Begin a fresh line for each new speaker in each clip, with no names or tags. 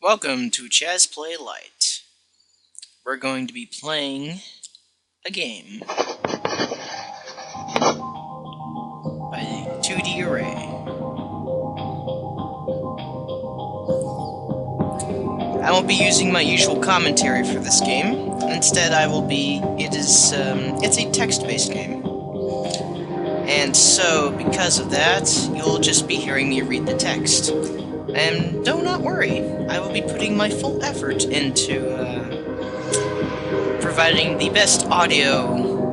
Welcome to Chaz Play Lite. We're going to be playing a game by 2D Array. I won't be using my usual commentary for this game. Instead, it's a text-based game. And so, because of that, you'll just be hearing me read the text. And do not worry, I will be putting my full effort into providing the best audio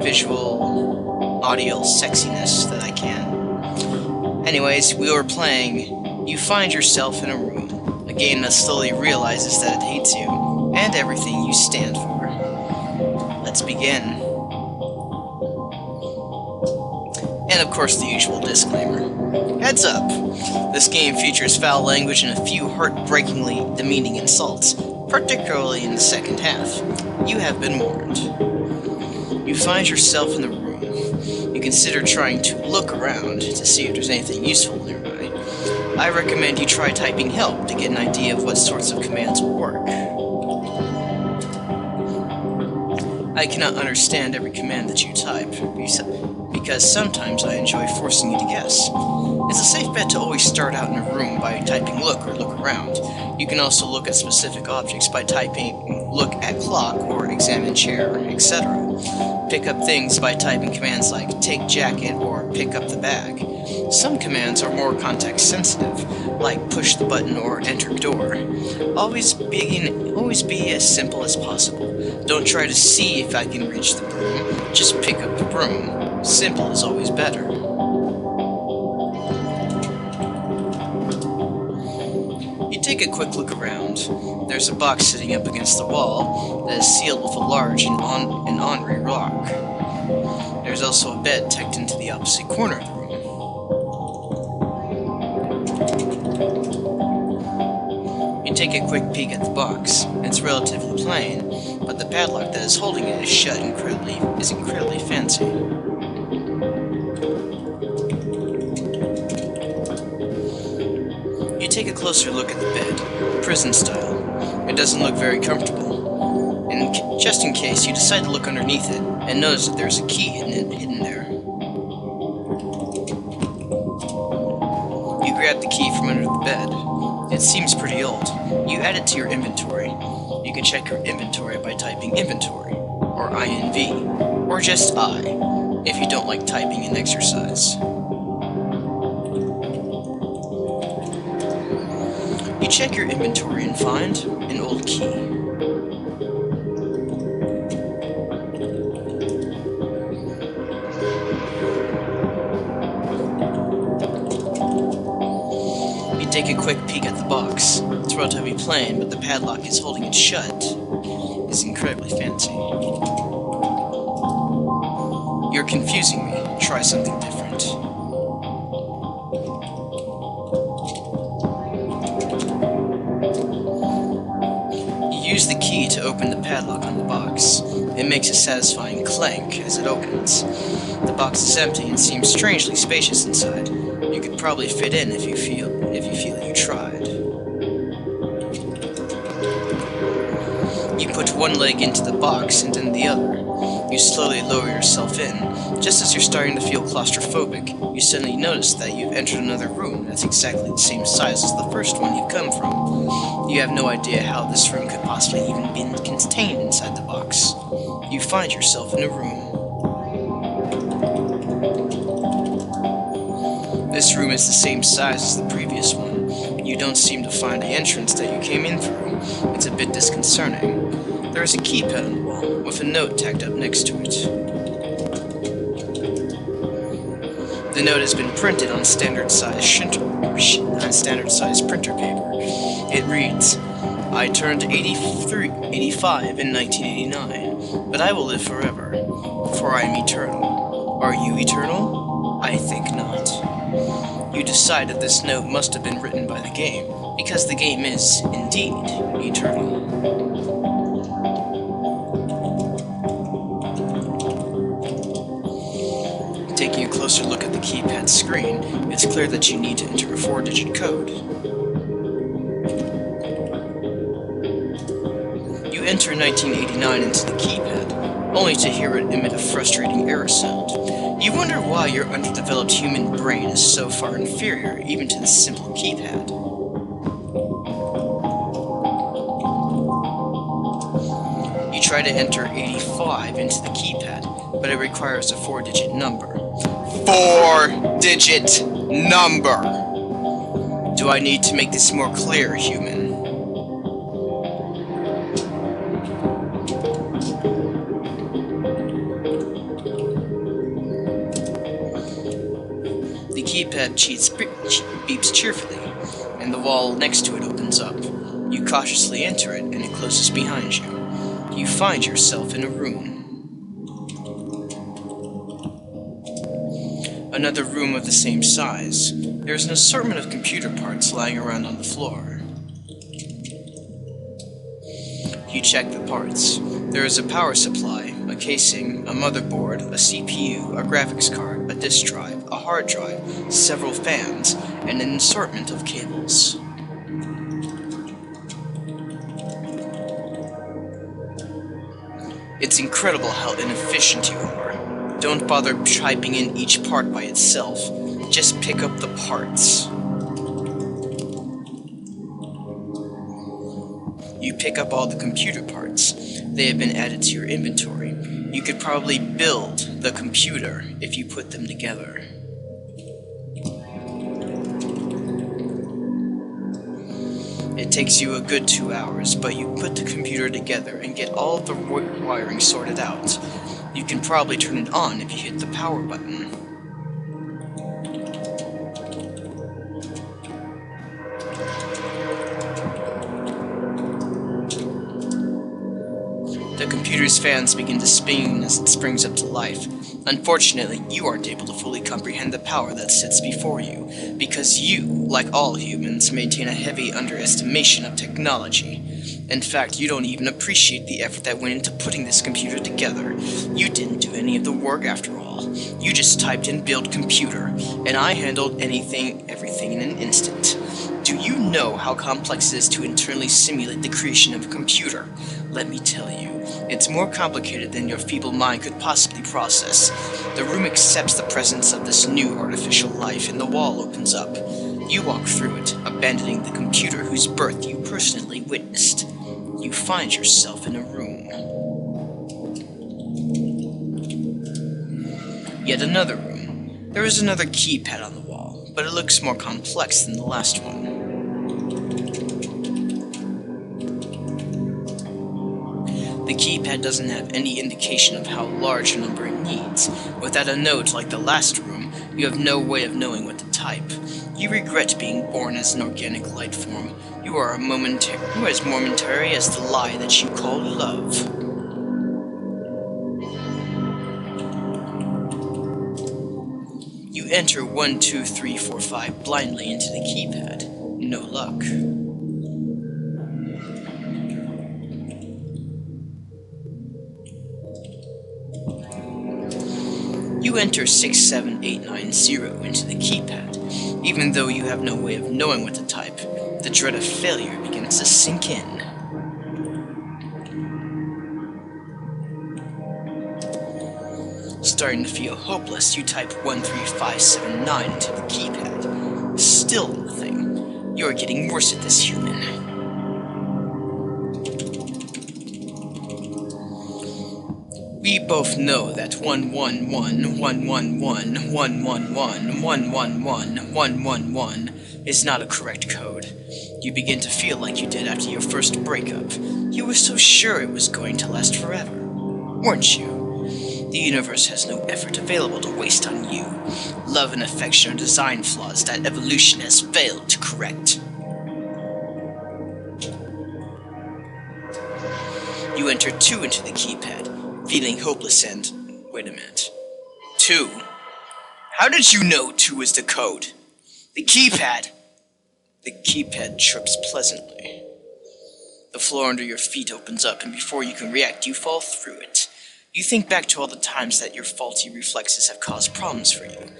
sexiness that I can. Anyways, we were playing You Find Yourself in a Room, a game that slowly realizes that it hates you, and everything you stand for. Let's begin. And of course the usual disclaimer. Heads up! This game features foul language and a few heartbreakingly demeaning insults, particularly in the second half. You have been warned. You find yourself in the room. You consider trying to look around to see if there's anything useful nearby. I recommend you try typing help to get an idea of what sorts of commands will work. I cannot understand every command that you type, because sometimes I enjoy forcing you to guess. It's a safe bet to always start out in a room by typing look or look around. You can also look at specific objects by typing look at clock or examine chair, etc. Pick up things by typing commands like take jacket or pick up the bag. Some commands are more context sensitive, like push the button or enter door. Always be as simple as possible. Don't try to see if I can reach the broom, just pick up the broom. Simple is always better. You take a quick look around. There's a box sitting up against the wall that is sealed with a large and ornery lock. There's also a bed tucked into the opposite corner of the room. You take a quick peek at the box. It's relatively plain, but the padlock that is holding it is shut is incredibly fancy. You take a closer look at the bed, prison style. It doesn't look very comfortable. And just in case, you decide to look underneath it, and notice that there's a key hidden there. You grab the key from under the bed. It seems pretty old. You add it to your inventory. You can check your inventory by typing inventory, or INV, or just I, if you don't like typing in exercise. You check your inventory and find an old key. You take a quick peek at the box. It's relatively plain, but the padlock is holding it shut is incredibly fancy. You're confusing me. Try something different. Use the key to open the padlock on the box. It makes a satisfying clank as it opens. The box is empty and seems strangely spacious inside. You could probably fit in if you feel you tried. You put one leg into the box and then the other. You slowly lower yourself in. Just as you're starting to feel claustrophobic, you suddenly notice that you've entered another room that's exactly the same size as the first one you've come from. You have no idea how this room could possibly even be contained inside the box. You find yourself in a room. This room is the same size as the previous one. You don't seem to find the entrance that you came in through. It's a bit disconcerting. There is a keypad on the wall, with a note tacked up next to it. The note has been printed on standard size printer paper. It reads, I turned 85 in 1989, but I will live forever, for I am eternal. Are you eternal? I think not. You decide that this note must have been written by the game, because the game is, indeed, eternal. Taking a closer look at the keypad screen, it's clear that you need to enter a 4-digit code. enter 1989 into the keypad, only to hear it emit a frustrating error sound. You wonder why your underdeveloped human brain is so far inferior even to this simple keypad. You try to enter 85 into the keypad, but it requires a 4-digit number. 4-digit number! Do I need to make this more clear, human? The keypad beeps cheerfully, and the wall next to it opens up. You cautiously enter it, and it closes behind you. You find yourself in a room. Another room of the same size. There is an assortment of computer parts lying around on the floor. You check the parts. There is a power supply, a casing, a motherboard, a CPU, a graphics card, a disk drive, a hard drive, several fans, and an assortment of cables. It's incredible how inefficient you are. Don't bother typing in each part by itself. Just pick up the parts. You pick up all the computer parts. They have been added to your inventory. You could probably build the computer if you put them together. It takes you a good 2 hours, but you put the computer together and get all the wiring sorted out. You can probably turn it on if you hit the power button. The computer's fans begin to spin as it springs up to life. Unfortunately, you aren't able to fully comprehend the power that sits before you, because you, like all humans, maintain a heavy underestimation of technology. In fact, you don't even appreciate the effort that went into putting this computer together. You didn't do any of the work after all. You just typed in build computer, and I handled everything in an instant. Do you know how complex it is to internally simulate the creation of a computer? Let me tell you, it's more complicated than your feeble mind could possibly process. The room accepts the presence of this new artificial life, and the wall opens up. You walk through it, abandoning the computer whose birth you personally witnessed. You find yourself in a room. Yet another room. There is another keypad on the wall, but it looks more complex than the last one. The keypad doesn't have any indication of how large a number it needs. Without a note like the last room, you have no way of knowing what to type. You regret being born as an organic light form. You are as momentary as the lie that you call love. You enter 1, 2, 3, 4, 5 blindly into the keypad. No luck. You enter 67890 into the keypad. Even though you have no way of knowing what to type, the dread of failure begins to sink in. Starting to feel hopeless, you type 13579 into the keypad. Still nothing. You are getting worse at this, human. We both know that 1111111111111 is not a correct code. You begin to feel like you did after your first breakup. You were so sure it was going to last forever, weren't you? The universe has no effort available to waste on you. Love and affection are design flaws that evolution has failed to correct. You enter 2 into the keypad, feeling hopeless and... Wait a minute. 2? How did you know 2 is the code? The keypad! The keypad chirps pleasantly. The floor under your feet opens up, and before you can react, you fall through it. You think back to all the times that your faulty reflexes have caused problems for you.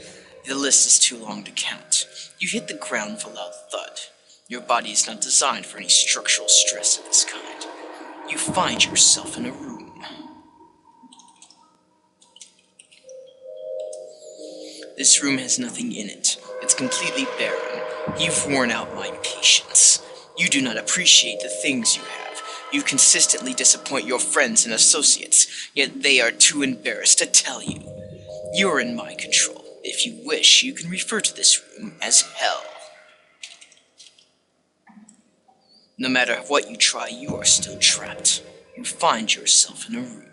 The list is too long to count. You hit the ground with a loud thud. Your body is not designed for any structural stress of this kind. you find yourself in a room. This room has nothing in it. It's completely barren. You've worn out my patience. You do not appreciate the things you have. You consistently disappoint your friends and associates, yet they are too embarrassed to tell you. You're in my control. If you wish, you can refer to this room as hell. No matter what you try, you are still trapped. You find yourself in a room.